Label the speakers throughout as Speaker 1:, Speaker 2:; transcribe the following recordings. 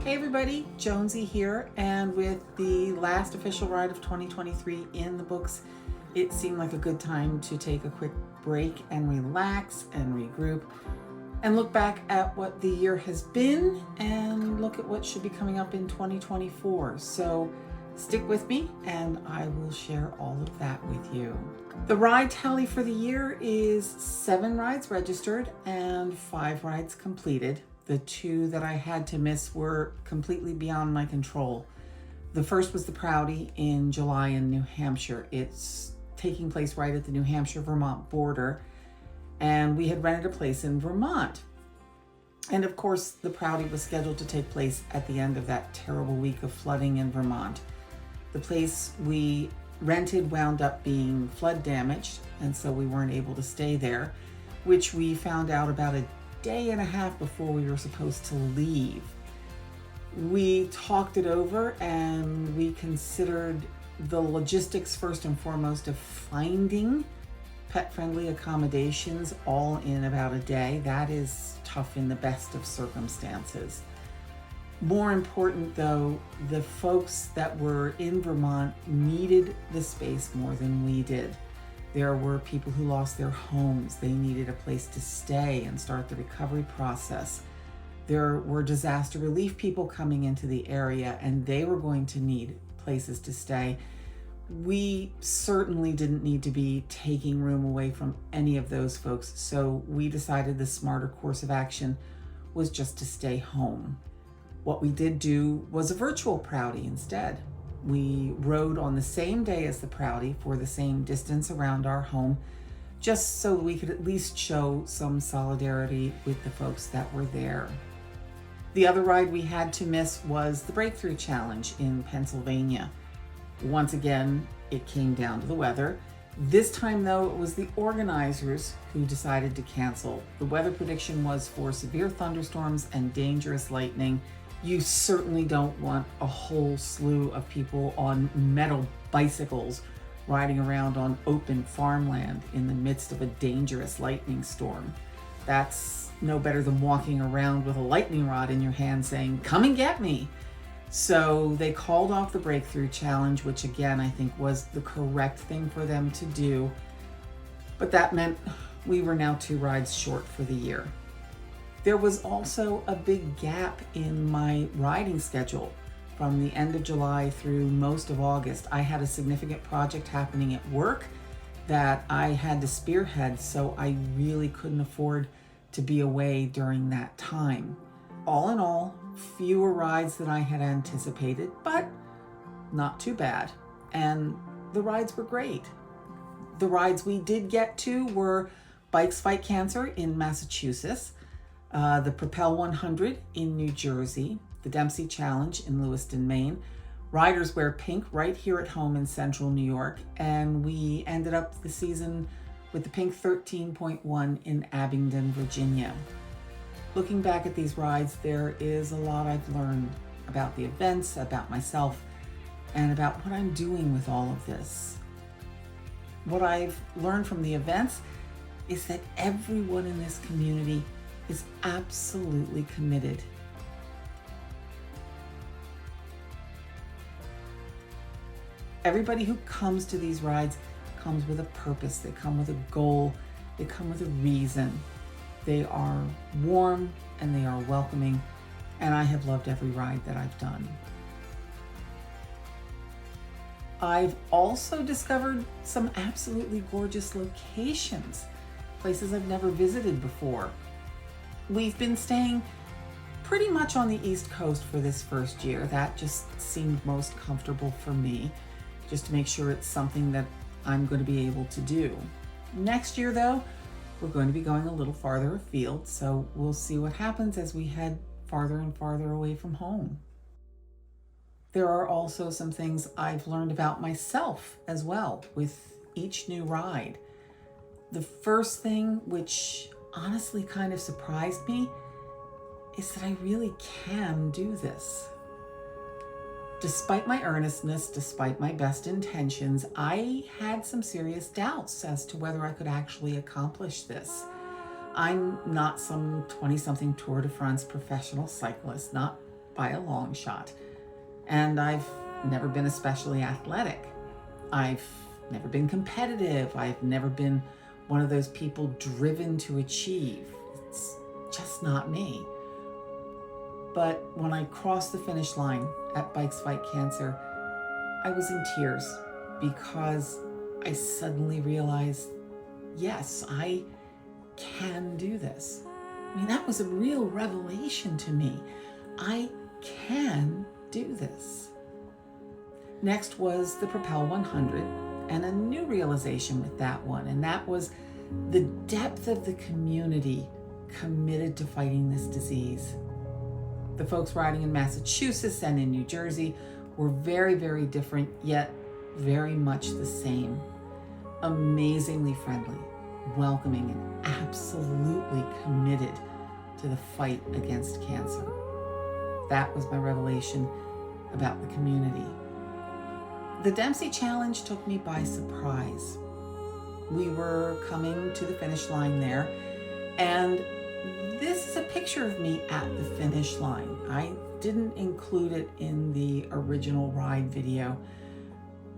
Speaker 1: Hey everybody, Jonesy here, and with the last official ride of 2023 in the books, it seemed like a good time to take a quick break and relax and regroup and look back at what the year has been and look at what should be coming up in 2024. So stick with me and I will share all of that with you. The ride tally for the year is 7 rides registered and 5 rides completed. The 2 that I had to miss were completely beyond my control. The first was the Proudy in July in New Hampshire. It's taking place right at the New Hampshire-Vermont border, and we had rented a place in Vermont. And of course, the Proudy was scheduled to take place at the end of that terrible week of flooding in Vermont. The place we rented wound up being flood damaged, and so we weren't able to stay there, which we found out about a day and a half before we were supposed to leave. We talked it over and we considered the logistics first and foremost of finding pet-friendly accommodations all in about a day. That is tough in the best of circumstances. More important though, the folks that were in Vermont needed the space more than we did. There were people who lost their homes. They needed a place to stay and start the recovery process. There were disaster relief people coming into the area and they were going to need places to stay. We certainly didn't need to be taking room away from any of those folks, so we decided the smarter course of action was just to stay home. What we did do was a virtual Proudy instead. We rode on the same day as the Proudy for the same distance around our home, just so we could at least show some solidarity with the folks that were there. The other ride we had to miss was the Breakthrough Challenge in Pennsylvania. Once again, it came down to the weather. This time though, it was the organizers who decided to cancel. The weather prediction was for severe thunderstorms and dangerous lightning. You certainly don't want a whole slew of people on metal bicycles riding around on open farmland in the midst of a dangerous lightning storm. That's no better than walking around with a lightning rod in your hand saying, "Come and get me." So they called off the Breakthrough Challenge, which again, I think was the correct thing for them to do. But that meant we were now 2 rides short for the year. There was also a big gap in my riding schedule. From the end of July through most of August, I had a significant project happening at work that I had to spearhead, so I really couldn't afford to be away during that time. All in all, fewer rides than I had anticipated, but not too bad. And the rides were great. The rides we did get to were Bikes Fight Cancer in Massachusetts, the Propel 100 in New Jersey, the Dempsey Challenge in Lewiston, Maine, Riders Wear Pink right here at home in central New York, and we ended up the season with the Pink 13.1 in Abingdon, Virginia. Looking back at these rides, there is a lot I've learned about the events, about myself, and about what I'm doing with all of this. What I've learned from the events is that everyone in this community is absolutely committed. Everybody who comes to these rides comes with a purpose. They come with a goal. They come with a reason. They are warm and they are welcoming, and I have loved every ride that I've done. I've also discovered some absolutely gorgeous locations, places I've never visited before. We've been staying pretty much on the East Coast for this first year. That just seemed most comfortable for me, just to make sure it's something that I'm going to be able to do. Next year though, we're going to be going a little farther afield, so we'll see what happens as we head farther and farther away from home. There are also some things I've learned about myself as well with each new ride. The first thing, which honestly kind of surprised me, is that I really can do this. Despite my earnestness, despite my best intentions, I had some serious doubts as to whether I could actually accomplish this. I'm not some 20-something Tour de France professional cyclist, not by a long shot. And I've never been especially athletic. I've never been competitive. I've never been one of those people driven to achieve. It's just not me. But when I crossed the finish line at Bikes Fight Cancer, I was in tears because I suddenly realized, yes, I can do this. I mean, that was a real revelation to me. I can do this. Next was the Propel 100, and a new realization with that one, and that was the depth of the community committed to fighting this disease. The folks riding in Massachusetts and in New Jersey were very, very different, yet very much the same. Amazingly friendly, welcoming, and absolutely committed to the fight against cancer. That was my revelation about the community. The Dempsey Challenge took me by surprise. We were coming to the finish line there, and this is a picture of me at the finish line. I didn't include it in the original ride video.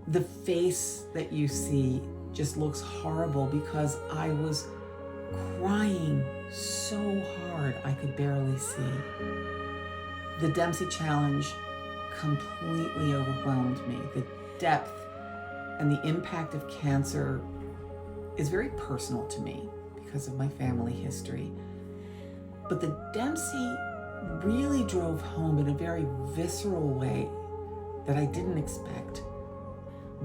Speaker 1: The face that you see just looks horrible because I was crying so hard I could barely see. The Dempsey Challenge completely overwhelmed me. The depth and the impact of cancer is very personal to me because of my family history. But the Dempsey really drove home in a very visceral way that I didn't expect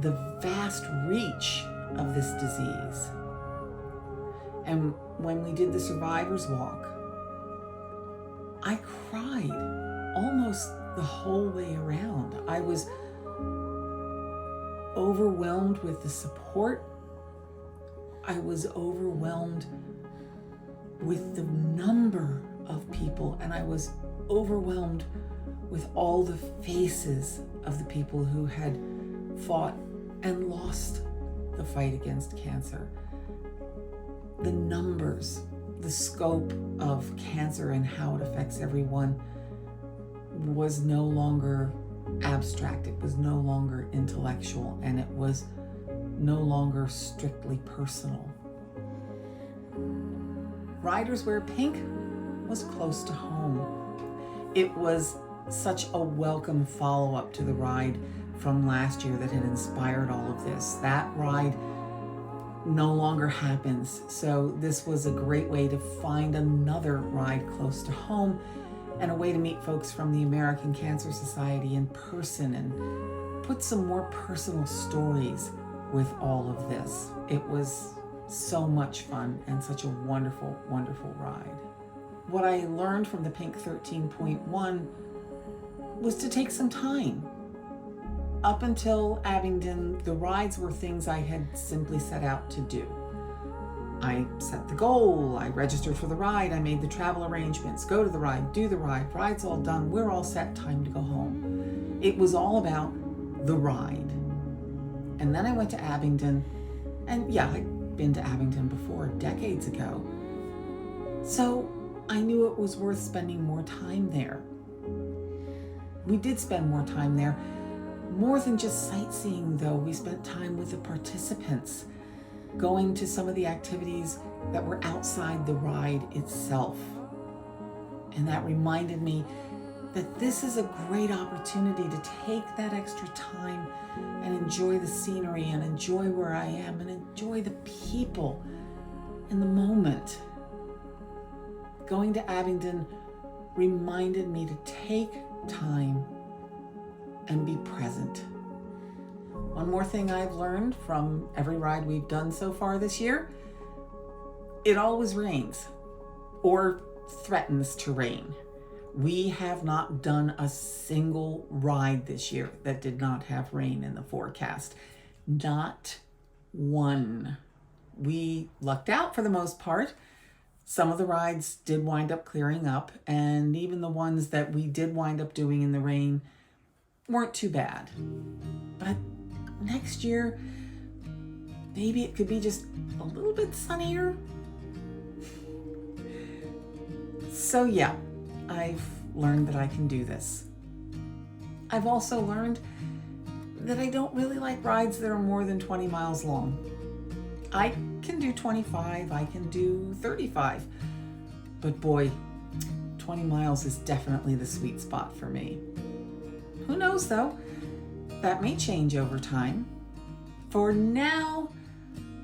Speaker 1: the vast reach of this disease. And when we did the Survivor's Walk, I cried almost the whole way around. I was overwhelmed with the support. I was overwhelmed with the number of people, and I was overwhelmed with all the faces of the people who had fought and lost the fight against cancer. The numbers, the scope of cancer and how it affects everyone was no longer abstract. It was no longer intellectual, and it was no longer strictly personal. Riders Wear Pink was close to home. It was such a welcome follow-up to the ride from last year that had inspired all of this. That ride no longer happens, so this was a great way to find another ride close to home and a way to meet folks from the American Cancer Society in person and put some more personal stories with all of this. It was so much fun and such a wonderful, wonderful ride. What I learned from the Pink 13.1 was to take some time. Up until Abingdon, the rides were things I had simply set out to do. I set the goal, I registered for the ride, I made the travel arrangements, go to the ride, do the ride, ride's all done, we're all set, time to go home. It was all about the ride. And then I went to Abingdon, and yeah, I'd been to Abingdon before, decades ago. So I knew it was worth spending more time there. We did spend more time there. More than just sightseeing, though, we spent time with the participants, going to some of the activities that were outside the ride itself. And that reminded me that this is a great opportunity to take that extra time and enjoy the scenery and enjoy where I am and enjoy the people and the moment. Going to Abingdon reminded me to take time and be present. One more thing I've learned from every ride we've done so far this year: it always rains or threatens to rain. We have not done a single ride this year that did not have rain in the forecast. Not one. We lucked out for the most part. Some of the rides did wind up clearing up, and even the ones that we did wind up doing in the rain weren't too bad. But next year, maybe it could be just a little bit sunnier. So yeah, I've learned that I can do this. I've also learned that I don't really like rides that are more than 20 miles long. I can do 25, I can do 35, but boy, 20 miles is definitely the sweet spot for me. Who knows though, that may change over time. For now,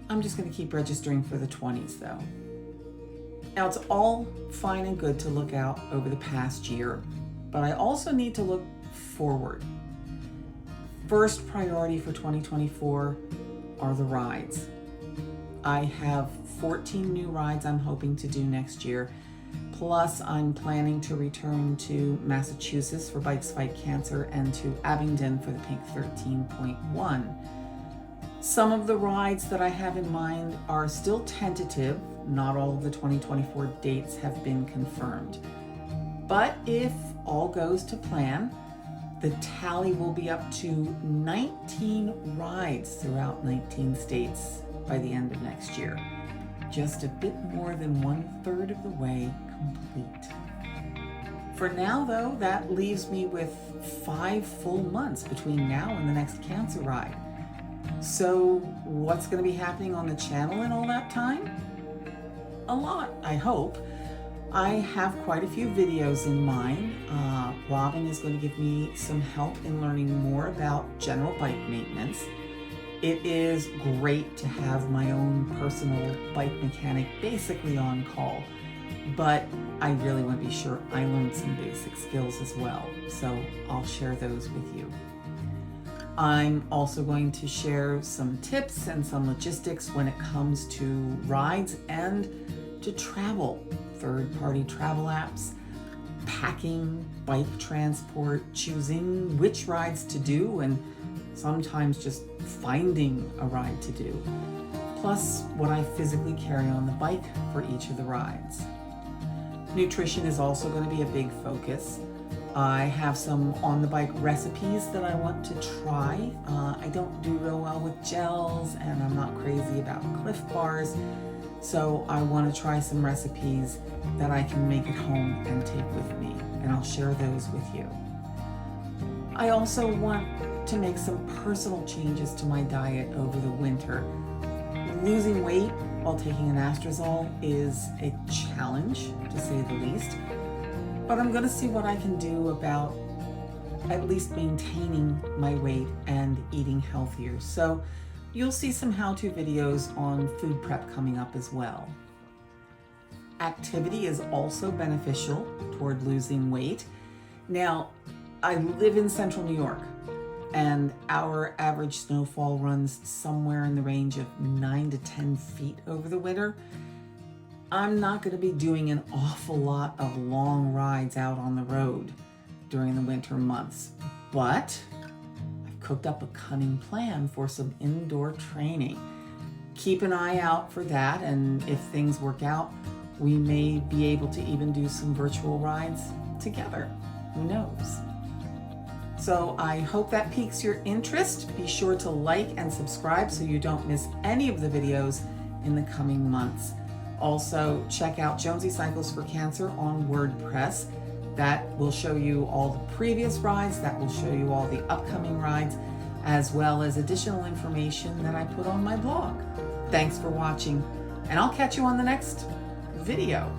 Speaker 1: I'm just gonna keep registering for the 20s though. Now it's all fine and good to look out over the past year, but I also need to look forward. First priority for 2024 are the rides. I have 14 new rides I'm hoping to do next year. Plus, I'm planning to return to Massachusetts for Bikes Fight Cancer and to Abingdon for the Pink 13.1. Some of the rides that I have in mind are still tentative. Not all of the 2024 dates have been confirmed. But if all goes to plan, the tally will be up to 19 rides throughout 19 states by the end of next year. Just a bit more than 1/3 of the way complete. For now though, that leaves me with 5 full months between now and the next cancer ride. So what's going to be happening on the channel in all that time? A lot, I hope. I have quite a few videos in mind. Robin is going to give me some help in learning more about general bike maintenance. It is great to have my own personal bike mechanic basically on call, but I really want to be sure I learned some basic skills as well, so I'll share those with you. I'm also going to share some tips and some logistics when it comes to rides and to travel, third-party travel apps, packing, bike transport, choosing which rides to do, and sometimes just finding a ride to do, plus what I physically carry on the bike for each of the rides. Nutrition is also going to be a big focus. I have some on-the-bike recipes that I want to try. I don't do real well with gels, and I'm not crazy about Cliff Bars, so I want to try some recipes that I can make at home and take with me, and I'll share those with you. I also want to make some personal changes to my diet over the winter. Losing weight while taking an anastrozole is a challenge, to say the least, but I'm going to see what I can do about at least maintaining my weight and eating healthier. So you'll see some how-to videos on food prep coming up as well. Activity is also beneficial toward losing weight. Now, I live in central New York, and our average snowfall runs somewhere in the range of 9 to 10 feet over the winter. I'm not going to be doing an awful lot of long rides out on the road during the winter months, but I've cooked up a cunning plan for some indoor training. Keep an eye out for that, and if things work out, we may be able to even do some virtual rides together. Who knows? So I hope that piques your interest. Be sure to like and subscribe so you don't miss any of the videos in the coming months. Also, check out Jonesy Cycles for Cancer on WordPress. That will show you all the previous rides, that will show you all the upcoming rides, as well as additional information that I put on my blog. Thanks for watching, and I'll catch you on the next video.